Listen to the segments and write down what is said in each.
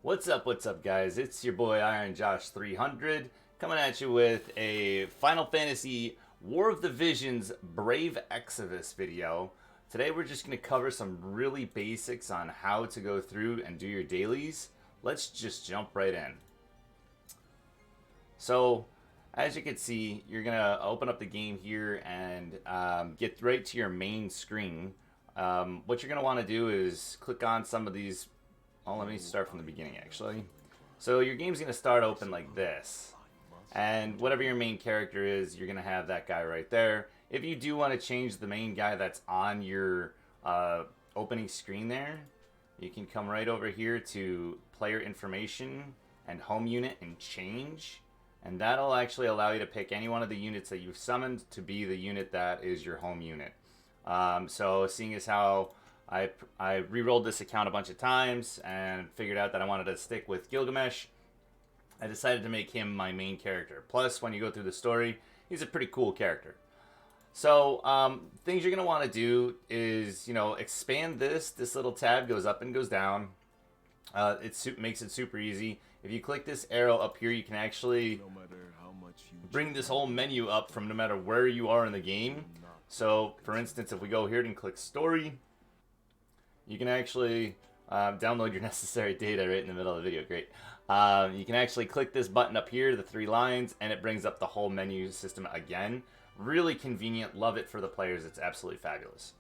What's up, guys? It's your boy Iron Josh 300 coming at you with a Final Fantasy War of the Visions Brave Exodus video. Today we're just going to cover some really basics on how to go through and do your dailies. Let's just jump right in. So, as you can see, you're going to open up the game here and get right to your main screen. What you're going to want to do is click on some of these. Oh, let me start from the beginning, actually. So your game's going to start open like this. And whatever your main character is, you're going to have that guy right there. If you do want to change the main guy that's on your opening screen there, you can come right over here to player information and home unit and change. And that'll actually allow you to pick any one of the units that you've summoned to be the unit that is your home unit. So seeing as how I re-rolled this account a bunch of times and figured out that I wanted to stick with Gilgamesh, I decided to make him my main character. Plus, when you go through the story, he's a pretty cool character. So, things you're going to want to do is, expand this. This little tab goes up and goes down. It makes it super easy. If you click this arrow up here, you can actually bring this whole menu up from no matter where you are in the game. So, for instance, if we go here and click Story, you can actually download your necessary data right in the middle of the video. Great. You can actually click this button up here, the 3 lines, and it brings up the whole menu system again. Really convenient. Love it for the players. It's absolutely fabulous.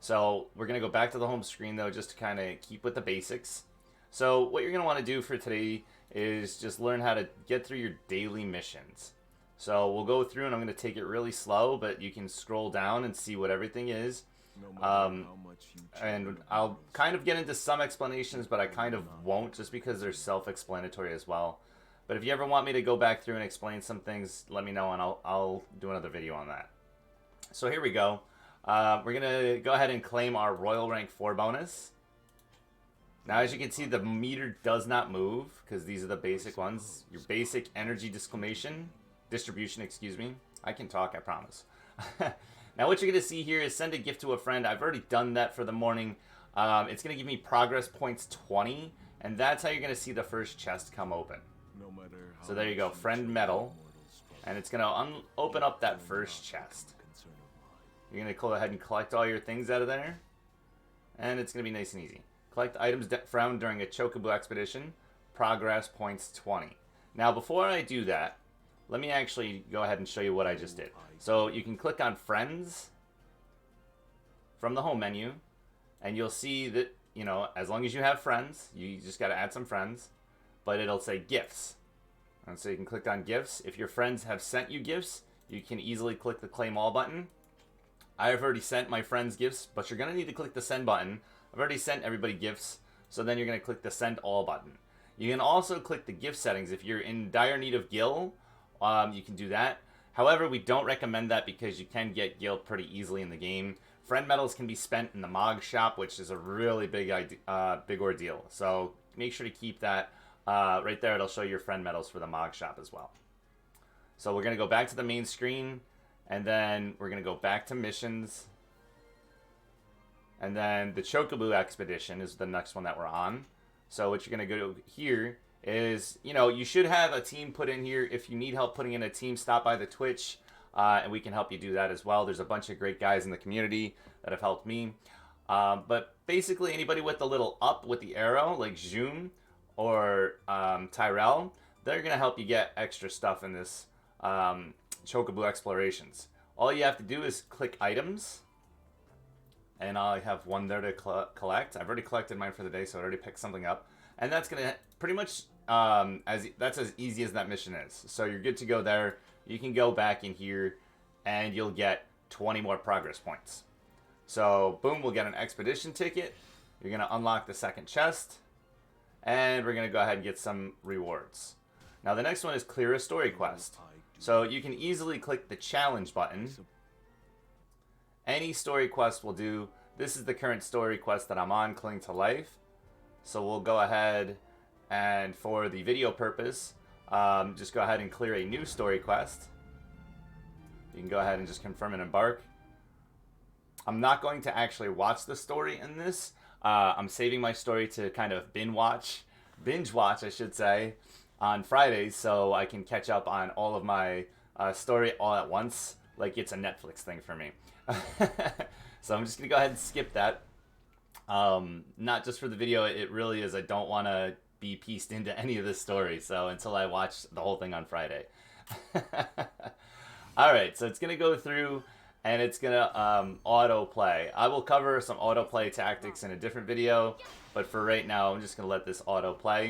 So we're going to go back to the home screen, though, just to kind of keep with the basics. So what you're going to want to do for today is just learn how to get through your daily missions. So we'll go through, and I'm going to take it really slow, but you can scroll down and see what everything is. And I'll kind of get into some explanations, but I kind of won't, just because they're self-explanatory as well. But if you ever want me to go back through and explain some things, let me know, and I'll do another video on that. So here we go. We're going to go ahead and claim our Royal Rank 4 bonus. Now, as you can see, the meter does not move, because these are the basic ones. Your basic energy distribution, excuse me. I can talk, I promise. Now, what you're going to see here is send a gift to a friend. I've already done that for the morning. It's going to give me progress points 20, and that's how you're going to see the first chest come open. So there you go, friend medal, and it's going to open up that first chest. You're going to go ahead and collect all your things out of there, and it's going to be nice and easy. Collect items found during a Chocobo Expedition, progress points 20. Now, before I do that, let me actually go ahead and show you what I just did. So you can click on Friends from the home menu, and you'll see that, as long as you have friends, you just got to add some friends, but it'll say Gifts. And so you can click on Gifts. If your friends have sent you gifts, you can easily click the Claim All button. I've already sent my friends gifts, but you're going to need to click the Send button. I've already sent everybody gifts, so then you're going to click the Send All button. You can also click the gift settings. If you're in dire need of gil, you can do that. However, we don't recommend that because you can get gil pretty easily in the game. Friend medals can be spent in the Mog shop, which is a really big ordeal. So make sure to keep that right there. It'll show your friend medals for the Mog shop as well. So we're going to go back to the main screen, and then we're going to go back to missions. And then the Chocobo Expedition is the next one that we're on. So what you're going to go here is, you should have a team put in here. If you need help putting in a team, stop by the Twitch, and we can help you do that as well. There's a bunch of great guys in the community that have helped me. But basically, anybody with the little up with the arrow, like June or Tyrell, they're going to help you get extra stuff in this Chocobo Explorations. All you have to do is click Items, and I have one there to collect. I've already collected mine for the day, so I already picked something up. And that's going to pretty much, that's as easy as that mission is. So you're good to go there. You can go back in here, and you'll get 20 more progress points. So, boom, we'll get an expedition ticket. You're going to unlock the second chest, and we're going to go ahead and get some rewards. Now, the next one is clear a story quest. So you can easily click the challenge button. Any story quest will do. This is the current story quest that I'm on, Cling to Life. So we'll go ahead and, for the video purpose, just go ahead and clear a new story quest. You can go ahead and just confirm and embark. I'm not going to actually watch the story in this. I'm saving my story to kind of binge watch binge watch, I should say, on Fridays so I can catch up on all of my story all at once. Like it's a Netflix thing for me. So I'm just going to go ahead and skip that. Not just for the video, it really is. I don't want to be pieced into any of this story. So until I watch the whole thing on Friday. Alright, so it's going to go through and it's going to autoplay. I will cover some autoplay tactics in a different video. But for right now, I'm just going to let this autoplay.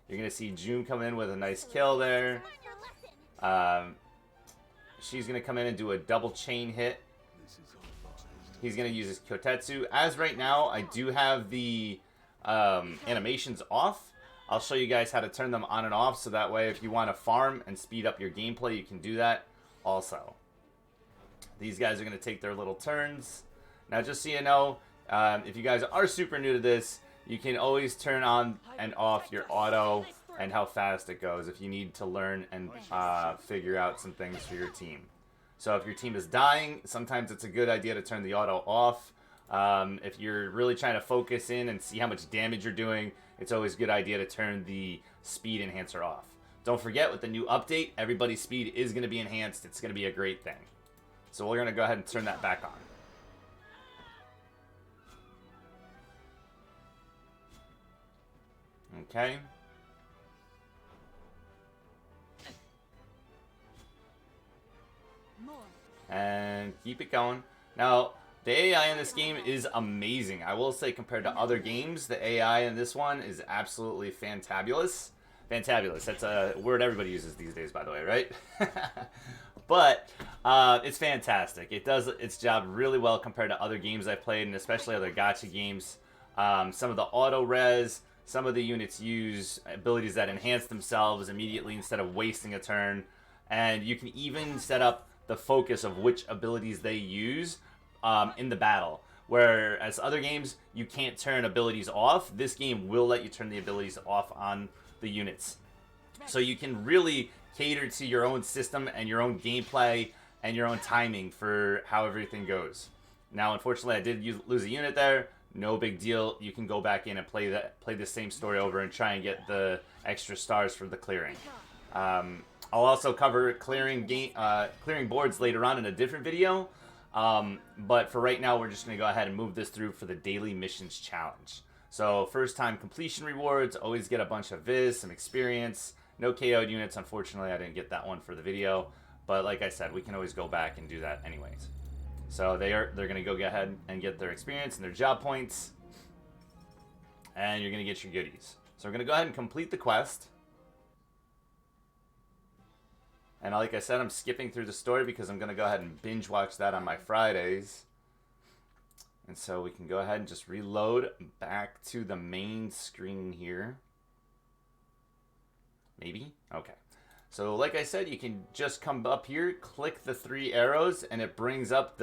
You're going to see June come in with a nice kill there. She's going to come in and do a double chain hit. He's going to use his Kotetsu. As right now, I do have the animations off. I'll show you guys how to turn them on and off. So that way, if you want to farm and speed up your gameplay, you can do that also. These guys are going to take their little turns. Now, just so you know, if you guys are super new to this, you can always turn on and off your auto and how fast it goes if you need to learn and figure out some things for your team. So if your team is dying, sometimes it's a good idea to turn the auto off. If you're really trying to focus in and see how much damage you're doing, it's always a good idea to turn the speed enhancer off. Don't forget, with the new update, everybody's speed is going to be enhanced. It's going to be a great thing. So we're going to go ahead and turn that back on. Okay. And keep it going. Now, the AI in this game is amazing. I will say, compared to other games, the AI in this one is absolutely fantabulous. Fantabulous. That's a word everybody uses these days, by the way, right? But it's fantastic. It does its job really well compared to other games I've played, and especially other gacha games. Some of the auto-res, some of the units use abilities that enhance themselves immediately instead of wasting a turn. And you can even set up the focus of which abilities they use in the battle. Whereas other games, you can't turn abilities off. This game will let you turn the abilities off on the units. So you can really cater to your own system and your own gameplay and your own timing for how everything goes. Now, unfortunately, I did lose a unit there. No big deal. You can go back in and play the same story over and try and get the extra stars for the clearing. I'll also cover clearing boards later on in a different video. But for right now, we're just going to go ahead and move this through for the daily missions challenge. So first time completion rewards, always get a bunch of Viz, some experience. No KO'd units, unfortunately I didn't get that one for the video. But like I said, we can always go back and do that anyways. So they're going to go ahead and get their experience and their job points. And you're going to get your goodies. So we're going to go ahead and complete the quest. And like I said, I'm skipping through the story because I'm going to go ahead and binge watch that on my Fridays. And so we can go ahead and just reload back to the main screen here. Maybe? Okay. So like I said, you can just come up here, click the 3 arrows, and it brings up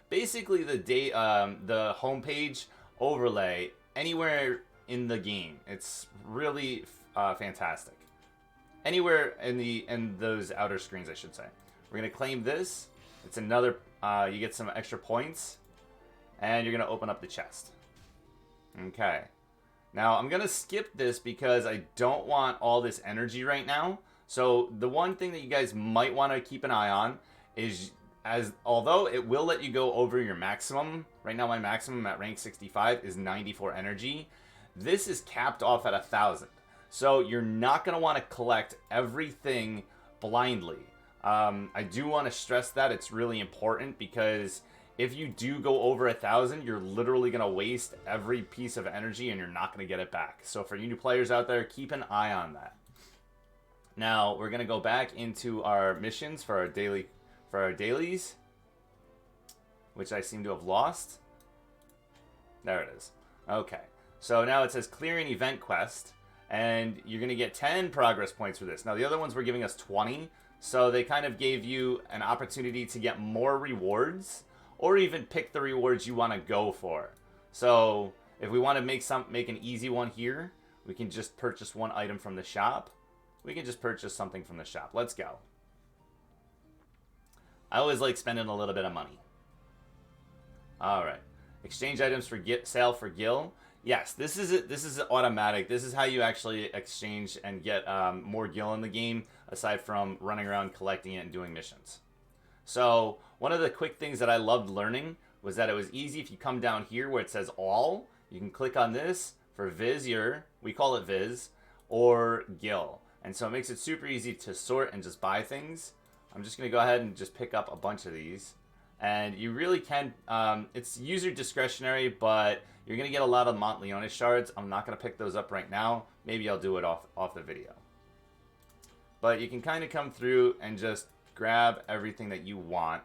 basically the homepage overlay anywhere in the game. It's really fantastic. Anywhere in those outer screens, I should say. We're gonna claim this. It's another. You get some extra points, and you're gonna open up the chest. Okay. Now I'm gonna skip this because I don't want all this energy right now. So the one thing that you guys might want to keep an eye on is, although it will let you go over your maximum. Right now, my maximum at rank 65 is 94 energy. This is capped off at 1,000. So you're not going to want to collect everything blindly. I do want to stress that it's really important, because if you do go over 1,000, you're literally going to waste every piece of energy and you're not going to get it back. So for you new players out there, keep an eye on that. Now we're going to go back into our missions for our dailies, which I seem to have lost. There it is. Okay. So now it says clearing event quest. And you're going to get 10 progress points for this. Now, the other ones were giving us 20. So they kind of gave you an opportunity to get more rewards, or even pick the rewards you want to go for. So if we want to make an easy one here, we can just purchase one item from the shop. We can just purchase something from the shop. Let's go. I always like spending a little bit of money. All right. Exchange items for sale for Gil. Yes, this is it. This is automatic. This is how you actually exchange and get more gil in the game, aside from running around collecting it and doing missions. So one of the quick things that I loved learning was that it was easy. If you come down here where it says all, you can click on this for Vizier, we call it Viz, or Gil. And so it makes it super easy to sort and just buy things. I'm just going to go ahead and just pick up a bunch of these. And you really can, it's user discretionary, but you're going to get a lot of Montleone shards. I'm not going to pick those up right now. Maybe I'll do it off the video. But you can kind of come through and just grab everything that you want.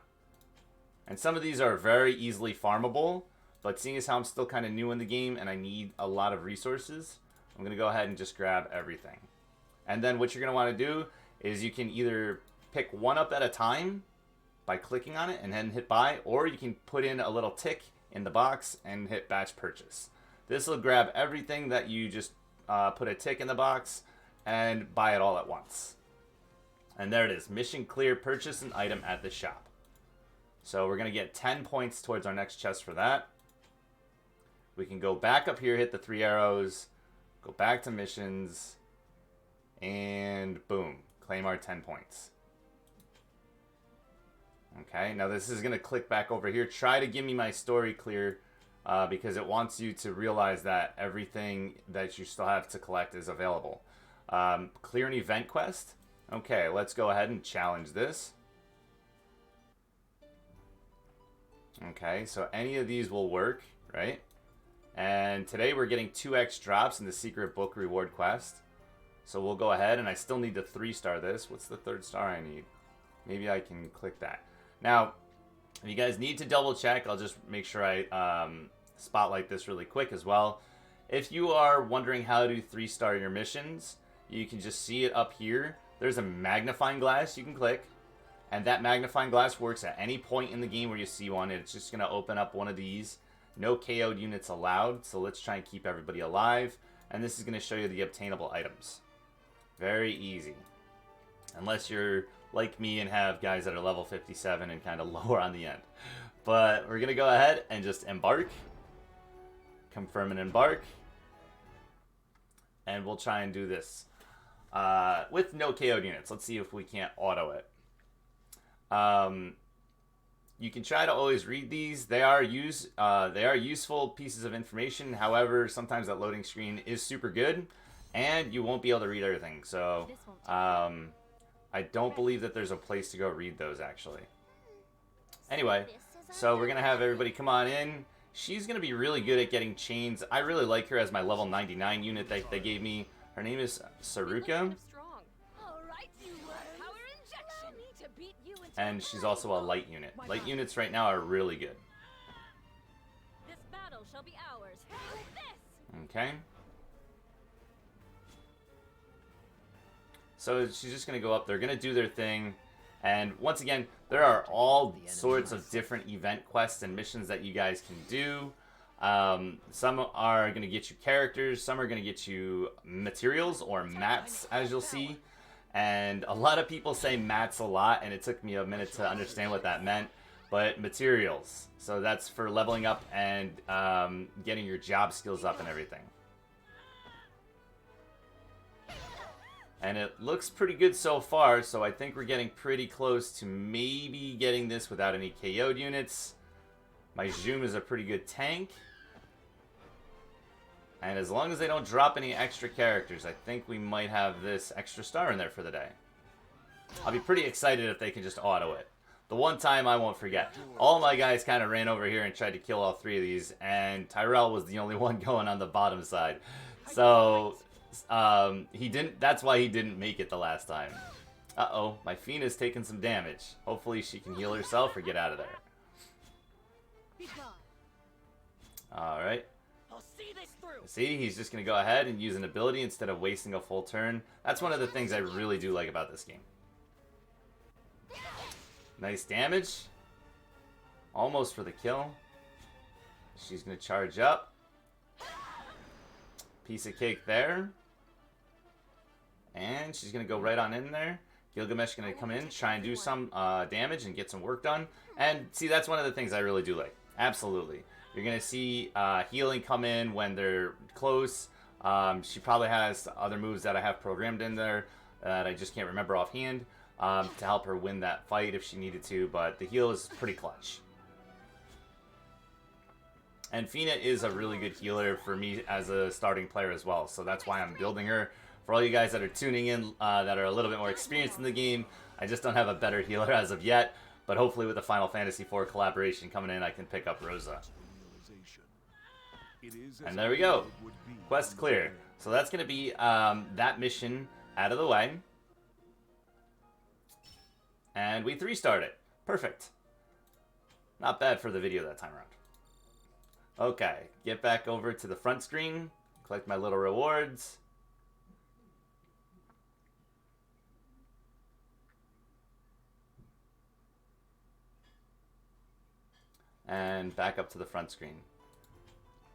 And some of these are very easily farmable, but seeing as how I'm still kind of new in the game and I need a lot of resources, I'm going to go ahead and just grab everything. And then what you're going to want to do is you can either pick one up at a time by clicking on it and then hit buy, or you can put in a little tick in the box and hit batch purchase. This will grab everything that you just put a tick in the box and buy it all at once. And there it is, mission clear, purchase an item at the shop. So we're going to get 10 points towards our next chest for that. We can go back up here, hit the 3 arrows, go back to missions, and boom, claim our 10 points. Okay, now this is going to click back over here. Try to give me my story clear because it wants you to realize that everything that you still have to collect is available. Clear an event quest. Okay, let's go ahead and challenge this. Okay, so any of these will work, right? And today we're getting 2x drops in the secret book reward quest. So we'll go ahead, and I still need to 3-star this. What's the 3rd star I need? Maybe I can click that. Now, if you guys need to double check, I'll just make sure I spotlight this really quick as well. If you are wondering how to 3-star your missions, you can just see it up here. There's a magnifying glass you can click, and that magnifying glass works at any point in the game where you see one. It's just going to open up one of these. No KO'd units allowed, so let's try and keep everybody alive. And this is going to show you the obtainable items. Very easy. Unless you're like me and have guys that are level 57 and kind of lower on the end. But we're going to go ahead and just embark. Confirm and embark. And we'll try and do this with no KO'd units. Let's see if we can't auto it. You can try to always read these. They are useful pieces of information. However, sometimes that loading screen is super good, and you won't be able to read everything. So, I don't believe that there's a place to go read those, actually. Anyway, so we're going to have everybody come on in. She's going to be really good at getting chains. I really like her as my level 99 unit that they gave me. Her name is Saruka. And she's also a light unit. Light units right now are really good. This battle shall be ours. Okay. So she's just going to go up. They're going to do their thing. And once again, there are all sorts of different event quests and missions that you guys can do. Some are going to get you characters. Some are going to get you materials or mats, as you'll see. And a lot of people say mats a lot, and it took me a minute to understand what that meant. But materials. So that's for leveling up and getting your job skills up and everything. And it looks pretty good so far, so I think we're getting pretty close to maybe getting this without any KO'd units. My Zoom is a pretty good tank. And as long as they don't drop any extra characters, I think we might have this extra star in there for the day. I'll be pretty excited if they can just auto it. The one time I won't forget. All my guys kind of ran over here and tried to kill all 3 of these, and Tyrell was the only one going on the bottom side. So, that's why he didn't make it the last time. Uh-oh, my Fina's taking some damage. Hopefully she can heal herself or get out of there. Alright. See, he's just going to go ahead and use an ability instead of wasting a full turn. That's one of the things I really do like about this game. Nice damage. Almost for the kill. She's going to charge up. Piece of cake there. And she's going to go right on in there. Gilgamesh is going to come in, try and do some damage and get some work done. And see, that's one of the things I really do like. Absolutely. You're going to see healing come in when they're close. She probably has other moves that I have programmed in there that I just can't remember offhand to help her win that fight if she needed to, but the heal is pretty clutch. And Fina is a really good healer for me as a starting player as well, so that's why I'm building her. For all you guys that are tuning in that are a little bit more experienced in the game, I just don't have a better healer as of yet, but hopefully with the Final Fantasy IV collaboration coming in, I can pick up Rosa. And there we go. Quest clear. So that's going to be that mission out of the way. And we 3-starred it. Perfect. Not bad for the video that time around. Okay, get back over to the front screen. Collect my little rewards. And back up to the front screen.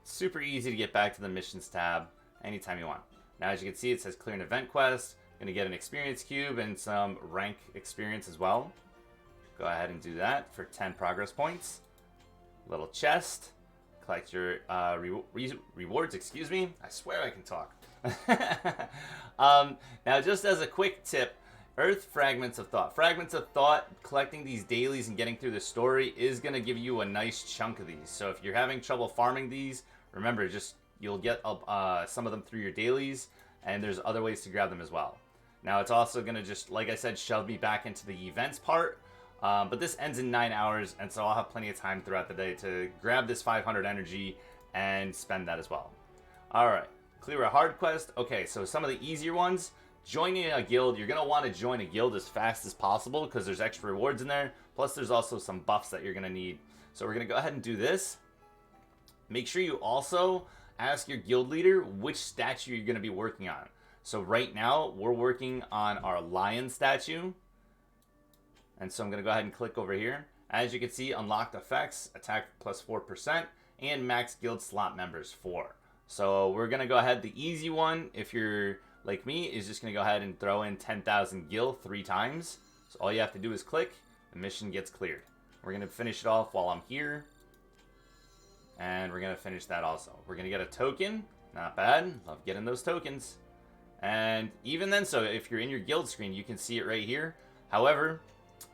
Super easy to get back to the missions tab anytime you want. Now, as you can see, it says clear an event quest. Going to get an experience cube and some rank experience as well. Go ahead and do that for 10 progress points. Little chest. Collect your rewards, excuse me. I swear I can talk. Now, just as a quick tip, Earth Fragments of Thought. Fragments of Thought, collecting these dailies and getting through the story is going to give you a nice chunk of these. So if you're having trouble farming these, remember, you'll get some of them through your dailies, and there's other ways to grab them as well. Now, it's also going to just, like I said, shove me back into the events part. But this ends in 9 hours, and so I'll have plenty of time throughout the day to grab this 500 energy and spend that as well. Alright, clear a hard quest. Okay, so some of the easier ones. Joining a guild, you're going to want to join a guild as fast as possible because there's extra rewards in there. Plus, there's also some buffs that you're going to need. So we're going to go ahead and do this. Make sure you also ask your guild leader which statue you're going to be working on. So right now, we're working on our lion statue. And so I'm going to go ahead and click over here. As you can see, unlocked effects, attack plus 4%, and max guild slot members 4. So we're going to go ahead. The easy one, if you're like me, is just going to go ahead and throw in 10,000 gil 3 times. So all you have to do is click, the mission gets cleared. We're going to finish it off while I'm here. And we're going to finish that also. We're going to get a token. Not bad. Love getting those tokens. And even then, so if you're in your guild screen, you can see it right here. However,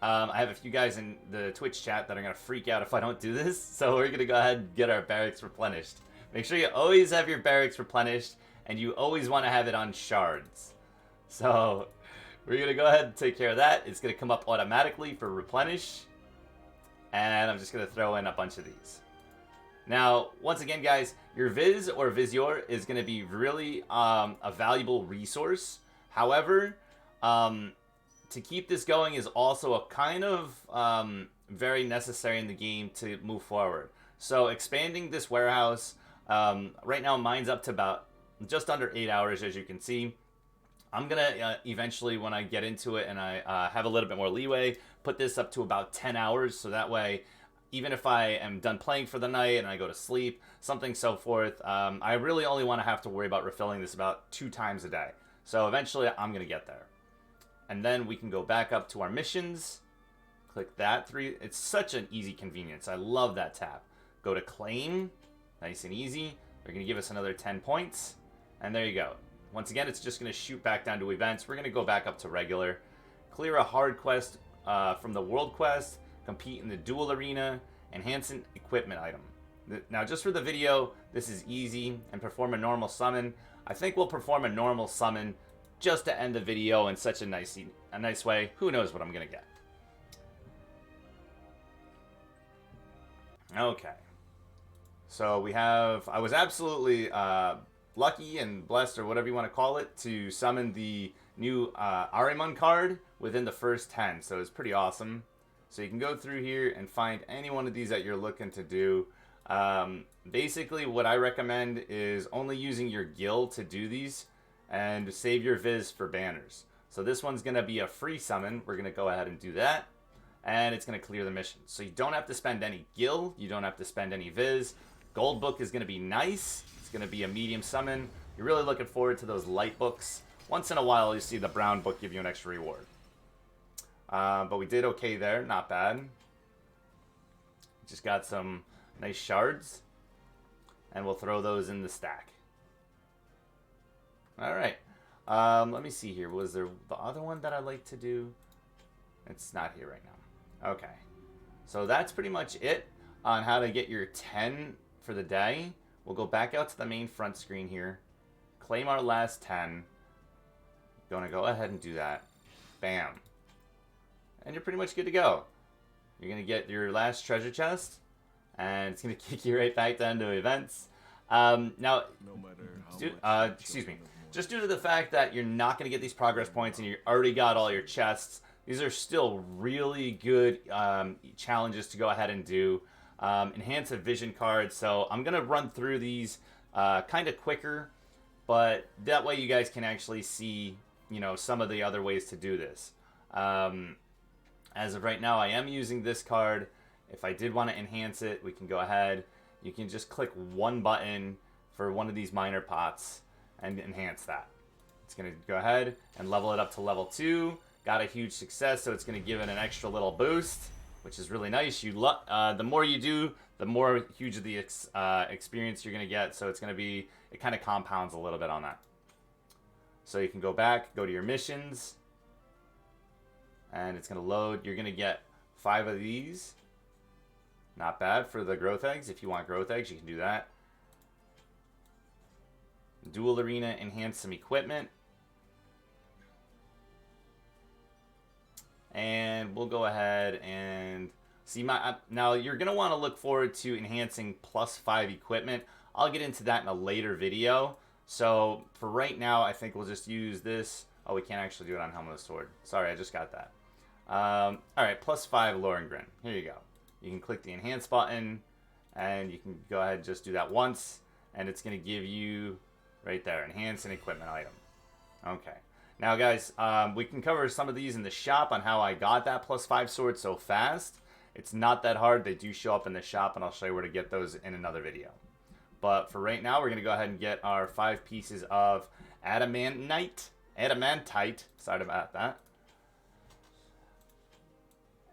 I have a few guys in the Twitch chat that are going to freak out if I don't do this. So we're going to go ahead and get our barracks replenished. Make sure you always have your barracks replenished. And you always want to have it on shards. So we're going to go ahead and take care of that. It's going to come up automatically for replenish. And I'm just going to throw in a bunch of these. Now, once again, guys, your Viz or Vizier is going to be really a valuable resource. However, to keep this going is also a kind of very necessary in the game to move forward. So expanding this warehouse, right now mine's up to about just under 8 hours, as you can see. I'm going to eventually, when I get into it and I have a little bit more leeway, put this up to about 10 hours. So that way, even if I am done playing for the night and I go to sleep, something so forth, I really only want to have to worry about refilling this about 2 times a day. So eventually, I'm going to get there. And then we can go back up to our missions. Click that 3. It's such an easy convenience. I love that tab. Go to claim. Nice and easy. They're going to give us another 10 points. And there you go. Once again, it's just going to shoot back down to events. We're going to go back up to regular. Clear a hard quest from the world quest. Compete in the duel arena. Enhance an equipment item. Now, just for the video, this is easy. And perform a normal summon. I think we'll perform a normal summon just to end the video in such a nice way. Who knows what I'm going to get. Okay. So we have... I was absolutely... lucky and blessed, or whatever you want to call it, to summon the new Ariman card within the first 10. So it's pretty awesome. So you can go through here and find any one of these that you're looking to do. Basically, what I recommend is only using your guild to do these and save your Viz for banners. So this one's going to be a free summon. We're going to go ahead and do that. And it's going to clear the mission. So you don't have to spend any gil. You don't have to spend any Viz. Gold book is going to be nice. Going to be a medium summon. You're really looking forward to those light books. Once in a while, you see the brown book give you an extra reward. But we did okay there. Not bad. Just got some nice shards. and we'll throw those in the stack. All right. Let me see here. Was there the other one that I like to do? It's not here right now. Okay. So that's pretty much it on how to get your 10 for the day. We'll go back out to the main front screen here. Claim our last 10. Gonna go ahead and do that. Bam. And you're pretty much good to go. You're gonna get your last treasure chest, and it's gonna kick you right back down to events. Now, excuse me. Just due to the fact that you're not gonna get these progress points and you already got all your chests, these are still really good challenges to go ahead and do. Enhance a vision card. So I'm gonna run through these kind of quicker, but that way you guys can actually see, you know, some of the other ways to do this. As of right now, I am using this card. If I did want to enhance it, we can go ahead. You can just click one button for one of these minor pots and enhance that. It's going to go ahead and level it up to level 2. Got a huge success, so it's going to give it an extra little boost, which is really nice. The more you do, the more huge of the experience you're going to get. So it's going to be, it kind of compounds a little bit on that. So you can go back, go to your missions, and it's going to load. You're going to get 5 of these. Not bad for the growth eggs. If you want growth eggs, you can do that. Dual Arena, enhance some equipment. And we'll go ahead and see now you're going to want to look forward to enhancing +5 equipment. I'll get into that in a later video. So for right now, I think we'll just use this. Oh, we can't actually do it on Helmet of Sword. Sorry, I just got that. All right, +5 Lorengren. Here you go. You can click the enhance button, and you can go ahead and just do that once, and it's going to give you right there, enhance an equipment item. Okay. Now, guys, we can cover some of these in the shop on how I got that +5 sword so fast. It's not that hard. They do show up in the shop, and I'll show you where to get those in another video. But for right now, we're going to go ahead and get our 5 pieces of adamantite. Sorry about that.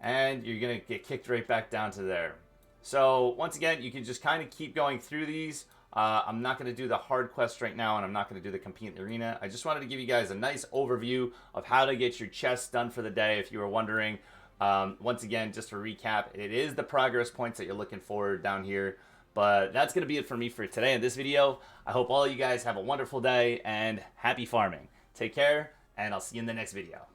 And you're going to get kicked right back down to there. So once again, you can just kind of keep going through these. I'm not going to do the hard quest right now, and I'm not going to do the compete in the arena. I just wanted to give you guys a nice overview of how to get your chests done for the day, if you were wondering. Once again, just to recap, it is the progress points that you're looking for down here. But that's going to be it for me for today in this video. I hope all you guys have a wonderful day and happy farming. Take care, and I'll see you in the next video.